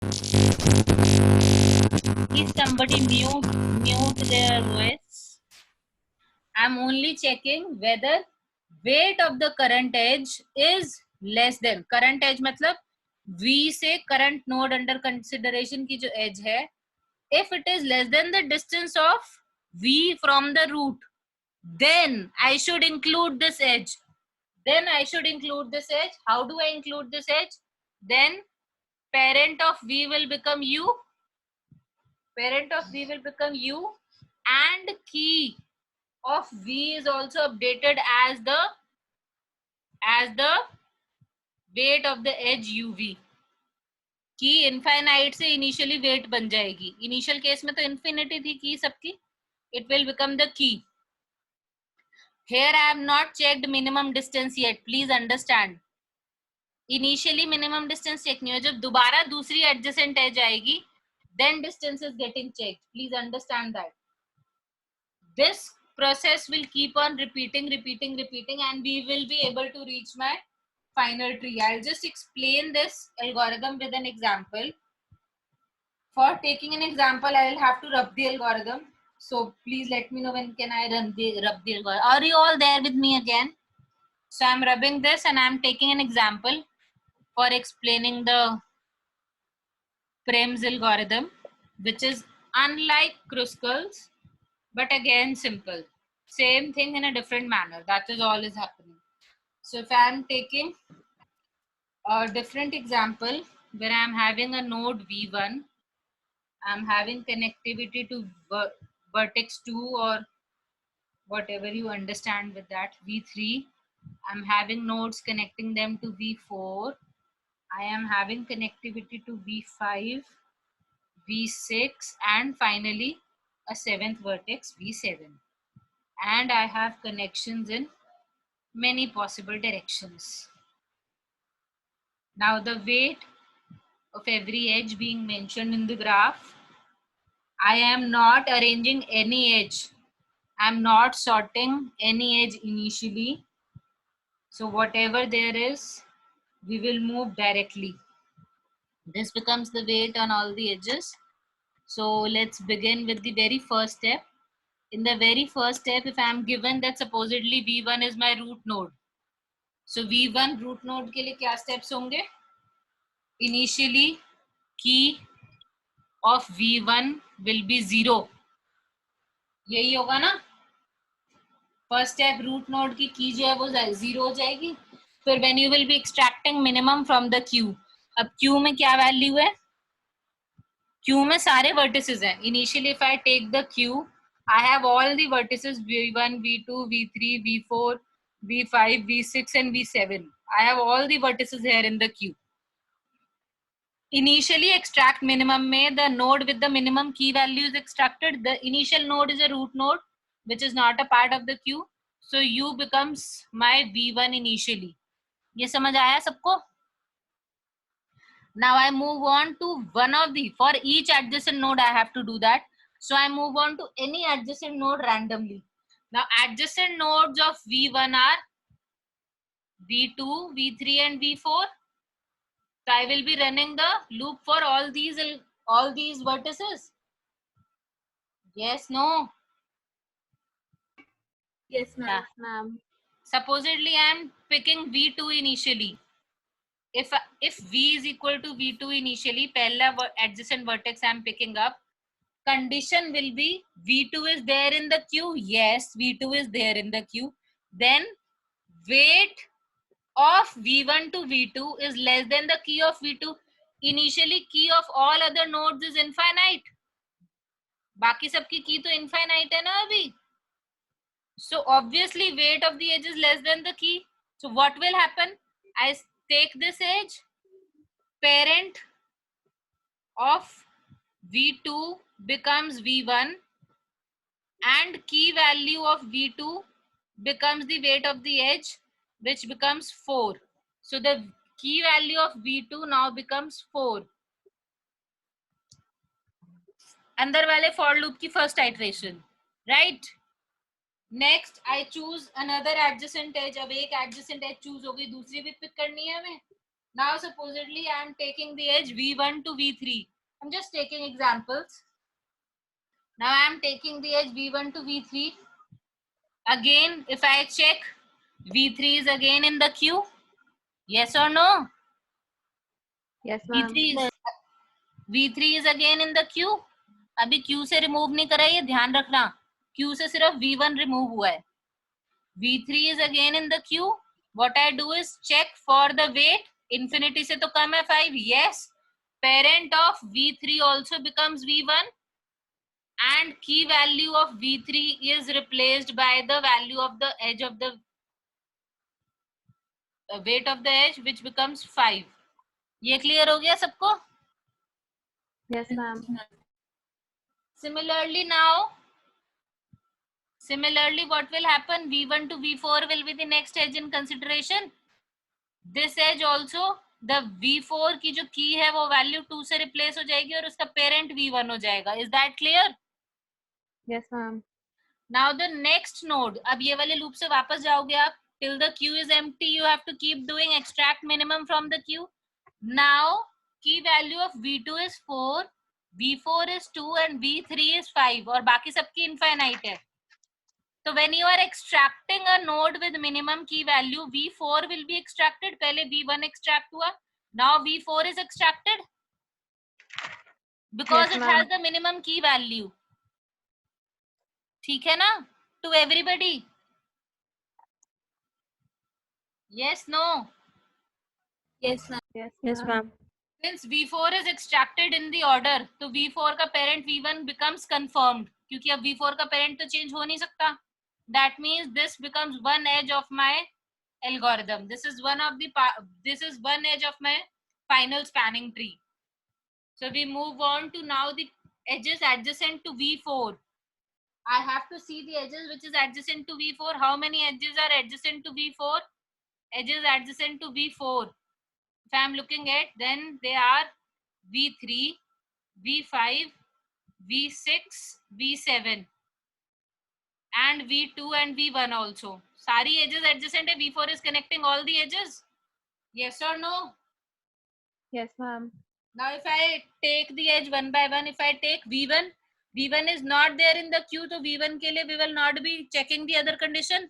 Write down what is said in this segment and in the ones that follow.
Is somebody mute their voice? I'm only checking whether weight of the current edge is less than. Current edge मतलब V से current node under consideration की जो edge है, if it is less than the distance of V from the root, then I should include this edge. How do I include this edge? Then parent of V will become U. And key of V is also updated as the weight of the edge UV. की infinite से initially wait बन जाएगी. Initial case में तो infinity थी की सबकी. It will become the key. Here I have not checked minimum distance yet. Please understand. Initially minimum distance check नहीं हो. जब दोबारा दूसरी adjacent edge आएगी, then distance is getting checked. Please understand that. This process will keep on repeating, and we will be able to reach my final tree. I'll just explain this algorithm with an example. For taking an example, I will have to rub the algorithm. So please let me know when can I rub the algorithm. Are you all there with me again? So I'm rubbing this and I'm taking an example for explaining the Prem's algorithm, which is unlike Kruskal's, but again simple. Same thing in a different manner. That is all is happening. So if I'm taking a different example where I'm having a node V1, I'm having connectivity to vertex 2 or whatever you understand with that, V3. I'm having nodes connecting them to V4. I am having connectivity to V5, V6, and finally a seventh vertex, V7. And I have connections in many possible directions. Now the weight of every edge being mentioned in the graph, I am not arranging any edge. I'm not sorting any edge initially. So whatever there is, we will move directly. This becomes the weight on all the edges. So let's begin with the very first step. In the very first step, if I am given that supposedly V1 is my root node. So V1 root node के लिए क्या steps होंगे? Initially, key of V1 will be 0. यही होगा ना? First step root node की जो है वो 0 हो जाएगी. फिर when you will be extracting minimum from the queue. अब क्यू में क्या वैल्यू है? क्यू में सारे वर्टिसेस हैं. Initially if I take the queue, I have all the vertices v1 v2 v3 v4 v5 v6 and v7. I have all the vertices here in the queue. Initially extract minimum में the node with the minimum key value is extracted. The initial node is a root node which is not a part of the queue. So U becomes my V1 initially. ये समझ आया सबको? Now I move on to one of the, for each adjacent node I have to do that. So I move on to any adjacent node randomly. Now adjacent nodes of V1 are V2, V3 and V4. So I will be running the loop for all these vertices. Yes, no? Yes, ma'am. Yeah. Ma'am. Supposedly I am picking V2 initially. If V is equal to V2 initially, pehla adjacent vertex I am picking up. Condition will be V2 is there in the queue. Yes, V2 is there in the queue. Then weight of V1 to V2 is less than the key of V2. Initially key of all other nodes is infinite. बाकी सबकी की तो infinite है ना अभी. So obviously weight of the edge is less than the key. So what will happen? I take this edge, parent of V2 becomes V1 and key value of V2 becomes the weight of the edge, which becomes 4. So the key value of V2 now becomes 4. अंदर वाले for loop की first iteration, right? Next I choose another adjacent edge. अब एक adjacent edge choose हो गई, दूसरी भी pick करनी है हमें. Now supposedly I am taking the edge V1 to V3. I'm just taking examples. Now I am taking the edge V1 to V3. Again, if I check, V3 is again in the queue. Yes or no? Yes, ma'am. V3 is again in the queue. अभी Q से remove नहीं करा, ये ध्यान रखना. Q से सिर्फ V1 remove हुआ है. V3 is again in the queue. What I do is check for the weight. Infinity से तो कम है 5. Yes. Parent of V3 also becomes V1. And key value of V3 is replaced by the value of the edge of the weight of the edge, which becomes 5. ये clear हो गया सबको? Yes, ma'am. Similarly, what will happen? V1 to V4 will be the next edge in consideration. This edge also, the V4 की जो key है वो value 2 से replace हो जाएगी और उसका parent V1 हो जाएगा. Is that clear? Yes, ma'am. Now the next node, अब ये वाले loop से वापस जाओगे आप. Till the queue is empty, you have to keep doing extract minimum from the queue. Now key value of V2 is 4, V4 is 2 and V3 is 5 और बाकी सबकी infinite है. So when you are extracting a node with minimum key value, V4 will be extracted. पहले V1 extract हुआ. Now V4 is extracted because Yes, it ma'am. has the minimum key value. ठीक है ना? To everybody. Yes, no. Yes, ma'am. Yes, ma'am. Since V4 is extracted in the order, तो V4 का parent V1 becomes confirmed. क्योंकि अब V4 का parent तो change हो नहीं सकता. That means this becomes one edge of my algorithm. This is one edge of my final spanning tree. So we move on to now the edges adjacent to V4. I have to see the edges which is adjacent to V4. How many edges are adjacent to V4? Edges adjacent to V4. If I am looking at, then they are V3, V5, V6, V7 and V2 and V1 also. Sari edges adjacent hai. V4 is connecting all the edges. Yes or no? Yes, ma'am. Now if I take the edge one by one, if I take V1, V1 is not there in the queue, so V1 के लिए we will not be checking the other condition.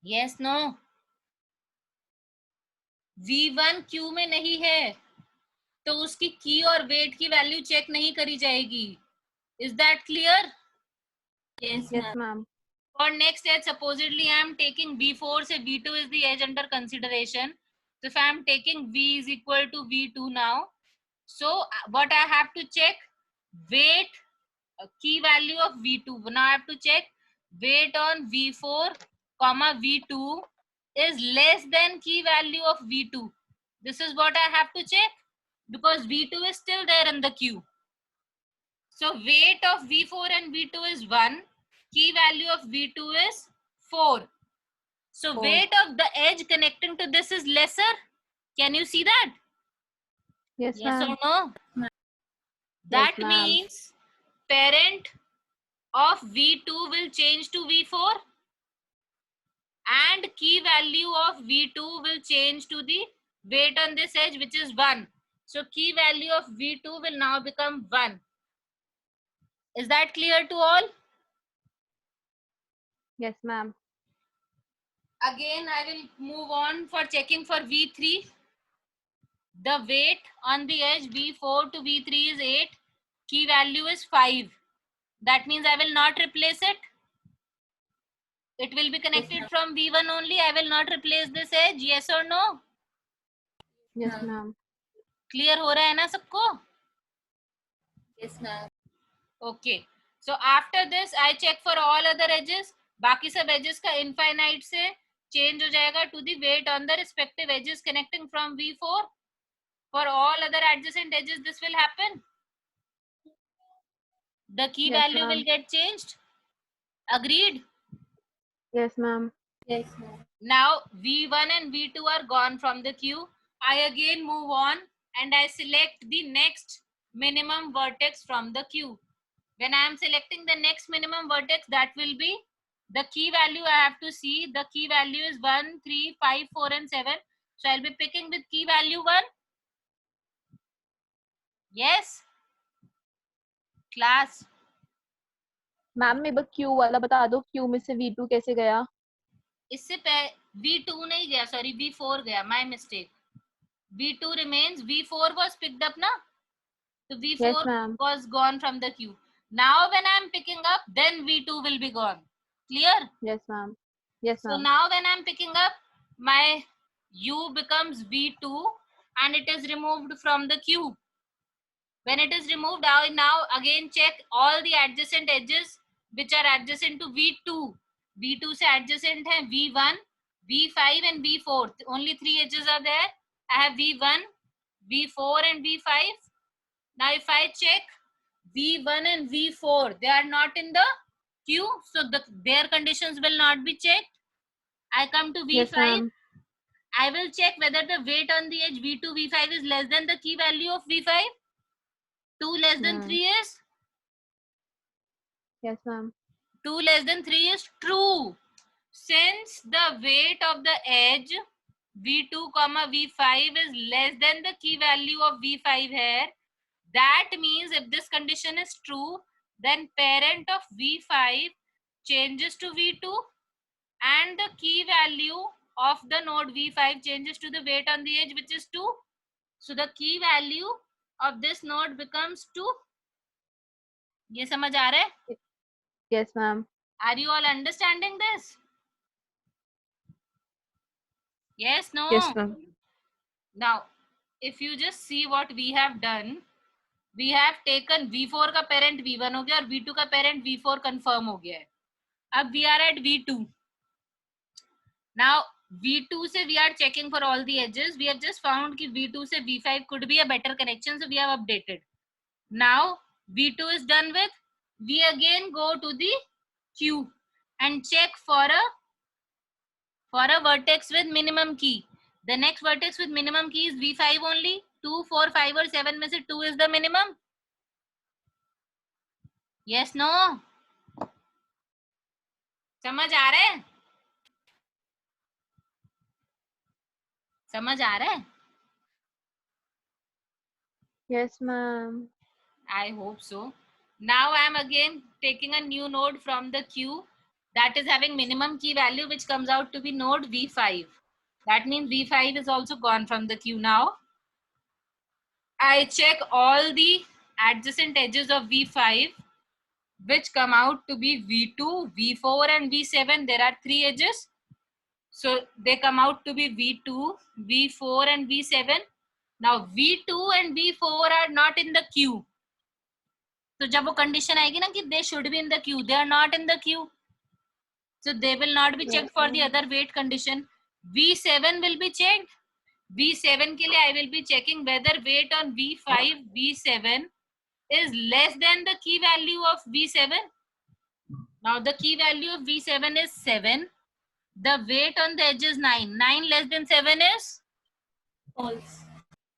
Yes, no. V1 queue में नहीं है, तो उसकी की और wait की वैल्यू चेक नहीं करी जाएगी. Is that clear? Yes, Yes, ma'am. ma'am. For next edge, supposedly I am taking V4, say V2 is the edge under consideration. So if I am taking V is equal to V2 now, so what I have to check? Weight, key value of V2. Now I have to check weight on V4, comma V2 is less than key value of V2. This is what I have to check because V2 is still there in the queue. So weight of V4 and V2 is 1. Key value of V2 is 4. So 4. weight of the edge connecting to this is lesser. Can you see that? Yes, Yes ma'am. or no? That Yes, ma'am. means parent of V2 will change to V4 and key value of V2 will change to the weight on this edge, which is 1. So key value of V2 will now become 1. Is that clear to all? Yes, ma'am. Again, I will move on for checking for V3. The weight on the edge V4 to V3 is 8. Key value is 5. That means I will not replace it. It will be connected from V1 only. I will not replace this edge. Yes or no? Yes, ma'am. Clear हो रहा है ना सबको? Yes, ma'am. Okay. So after this, I check for all other edges. बाकी सब edges का infinite से change हो जाएगा to the weight on the respective edges connecting from V4. For all other adjacent edges, this will happen. The key Yes, value ma'am. will get changed. Agreed? Yes, ma'am. Yes, ma'am. Now V1 and V2 are gone from the queue. I again move on and I select the next minimum vertex from the queue. When I am selecting the next minimum vertex, that will be the key value I have to see. The key value is 1, 3, 5, 4 and 7. So I'll be picking with key value 1. Yes, class. Ma'am मेरे को Q वाला बता दो, Q में से V2 कैसे गया? इससे V2 नहीं गया, सॉरी V4 गया, my mistake. V2 remains, V4 was picked up ना, so V4 Yes, ma'am. was gone from the queue. Now when I am picking up, then V2 will be gone. Clear? Yes, ma'am. Yes, So ma'am. now when I am picking up, my U becomes V2 and it is removed from the queue. When it is removed, I now again check all the adjacent edges which are adjacent to V2. V2 से adjacent है V1, V5 and V4. Only 3 edges are there. I have V1, V4 and V5. Now if I check V1 and V4, they are not in the queue, so their conditions will not be checked. I come to V5. Yes, ma'am. I will check whether the weight on the edge V2, V5 is less than the key value of V5. 2 less than 3 is? Yes, ma'am. 2 less than 3 is true. Since the weight of the edge V2, V5 is less than the key value of V5 here, that means if this condition is true, then parent of V5 changes to V2 and the key value of the node V5 changes to the weight on the edge, which is 2. So the key value of this node becomes 2. ये समझ आ रहा है? Yes, ma'am. Are you all understanding this? Yes, no? Yes, ma'am. Now, if you just see what we have done, we have taken V4 का parent V1 हो गया और V2 का parent V4 confirm हो गया है. अब we are at V2. Now, V2 से we are checking for all the edges. We have just found कि V2 से V5 could be a better connection, so we have updated. Now, V2 is done with. We again go to the queue and check for a vertex with minimum key. The next vertex with minimum key is V5 only. 2, 4, 5 और 7 में से 2 is the minimum. Yes, no? समझ आ रहा है? समझ आ रहा है? Yes, ma'am. I hope so. Now I am again taking a new node from the queue that is having minimum key value, which comes out to be node V5. That means V5 is also gone from the queue now. I check all the adjacent edges of V5, which come out to be V2, V4 and V7. There are 3 edges. So they come out to be V2, V4 and V7. Now V2 and V4 are not in the queue. तो जब वो condition आएगी ना कि they should be in the queue, they are not in the queue, so they will not be checked for the other weight condition. V7 will be checked. V7 के लिए I will be checking whether weight on V5, V7 is less than the key value of V7. Now the key value of V7 is 7. The weight on the edge is 9. 9 less than 7 is? False.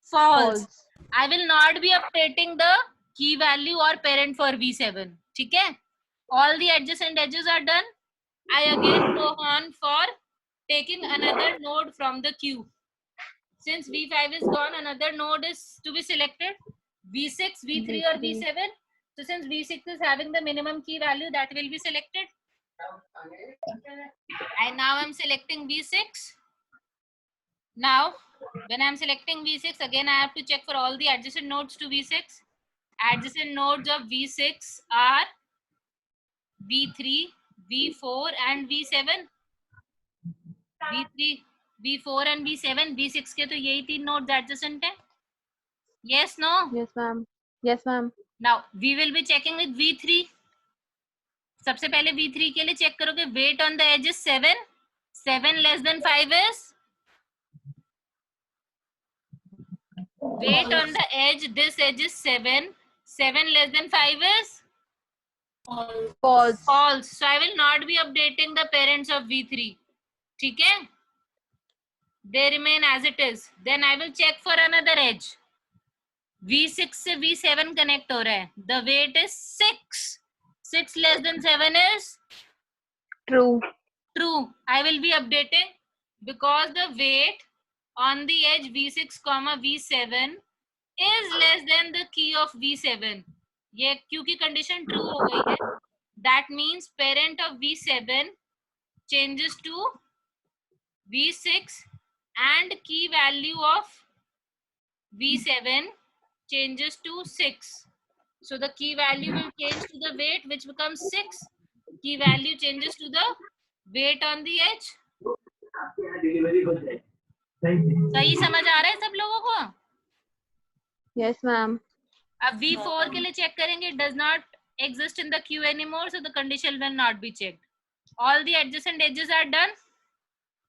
False. I will not be updating the key value or parent for V7. ठीक है? All the adjacent edges are done. I again go on for taking another node from the queue. Since V5 is gone, another node is to be selected. V6, V3 or V7. So since V6 is having the minimum key value, that will be selected. And now I'm selecting V6. Now, when I'm selecting V6, again I have to check for all the adjacent nodes to V6. Adjacent nodes of V6 are V3, V4 and V7. V3, V4 and V7. V6 के तो यही 3 nodes adjacent है. Yes, no? Yes, ma'am. Yes, ma'am. Now, we will be checking with V3. सबसे पहले V3 के लिए check करोगे weight on the edge is 7. 7 less than 5 is? Weight on the edge, this edge is 7. 7 less than 5 is? False. False. So I will not be updating the parents of V3. ठीक है? They remain as it is. Then I will check for another edge. V6 से V7 connect हो रहा है. The weight is 6. 6 less than 7 is? True. True. I will be updating because the weight on the edge v6 comma v7 is less than the key of v7. ये क्योंकि condition true हो गई है, that means parent of v7 changes to v6 and key value of v7 changes to 6. So the key value will change to the weight, which becomes 6. Key value changes to the weight on the edge. सही समझ आ रहा है सब लोगों को? Yes, ma'am. अब v4 के लिए चेक करेंगे. It does not exist in the queue anymore, so the condition will not be checked. All the adjacent edges are done.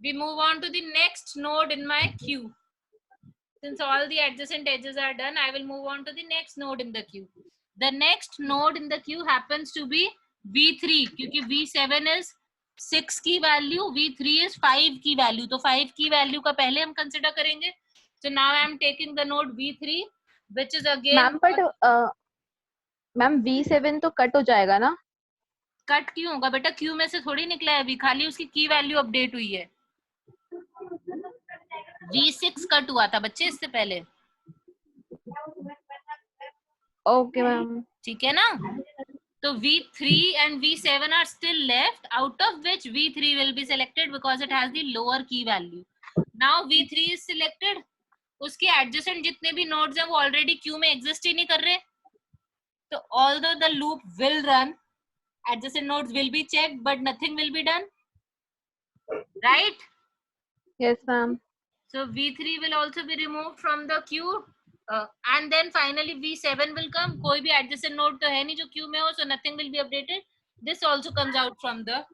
We move on to the next node in my queue. Since all the adjacent edges are done, I will move on to the next node in the queue. The next node in the queue happens to be v3, क्योंकि v7 is 6 की value, v3 is 5 की value. तो 5 की value का पहले हम consider करेंगे. So now I am taking the node v3, which is again. Ma'am but ma'am v7 तो कट हो जाएगा ना? कट क्यों होगा बेटा? क्यू में से थोड़ी निकला है अभी, खाली उसकी की वैल्यू अपडेट हुई है. v6 कट हुआ था बच्चे इससे पहले. Okay ma'am. ठीक है ना? तो v3 and v7 are still left, out of which v3 will be selected because it has the lower key value. Now v3 is selected. उसके adjacent जितने भी nodes हैं वो already queue में exist ही नहीं कर रहे. तो although the loop will run, adjacent nodes will be checked, but nothing will be done. Right? Yes, ma'am. So v3 will also be removed from the queue. And then finally v7 will come. कोई भी adjacent node तो है नहीं जो queue में हो, so nothing will be updated. This also comes out from the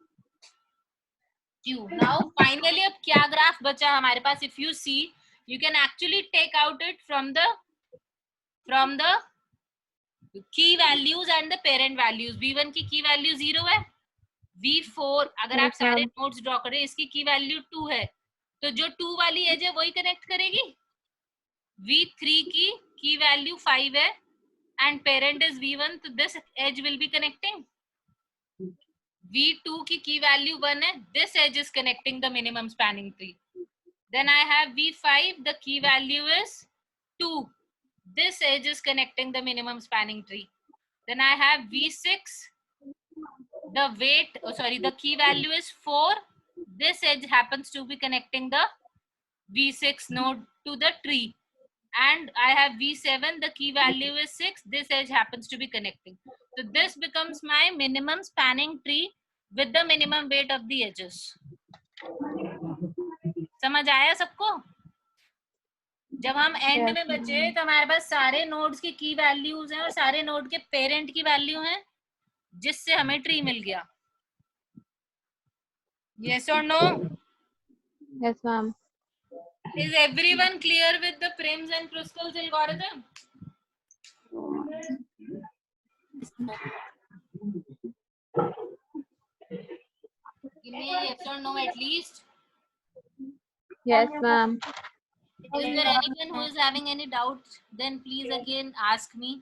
queue. Now finally अब क्या graph बचा हमारे पास? If you see, you can actually take out it from the key values and the parent values. v1 की key value 0 है. v4 अगर आप सारे nodes draw करें, इसकी key value 2 है. तो जो 2 वाली एज है वही कनेक्ट करेगी. v3 की key value 5 है and parent is v1, तो this edge will be connecting. v2 की key value 1 है, this edge is connecting the minimum spanning tree. Then I have v5, the key value is 2. This edge is connecting the minimum spanning tree. Then I have v6, the key value is 4. This edge happens to be connecting the v6 node to the tree. And I have v7, the key value is 6. This edge happens to be connecting. So this becomes my minimum spanning tree with the minimum weight of the edges. समझ आया सबको? जब हम and में बचे तो हमारे पास सारे नोड्स की की वैल्यूज हैं और सारे नोड के पेरेंट की वैल्यू हैं, जिससे हमें ट्री मिल गया. Yes or no? Yes, ma'am. Is everyone clear with the Prim's and Kruskal's algorithm? Give me a yes or no at least. Yes, ma'am. Is there anyone who is having any doubts? Then please again ask me.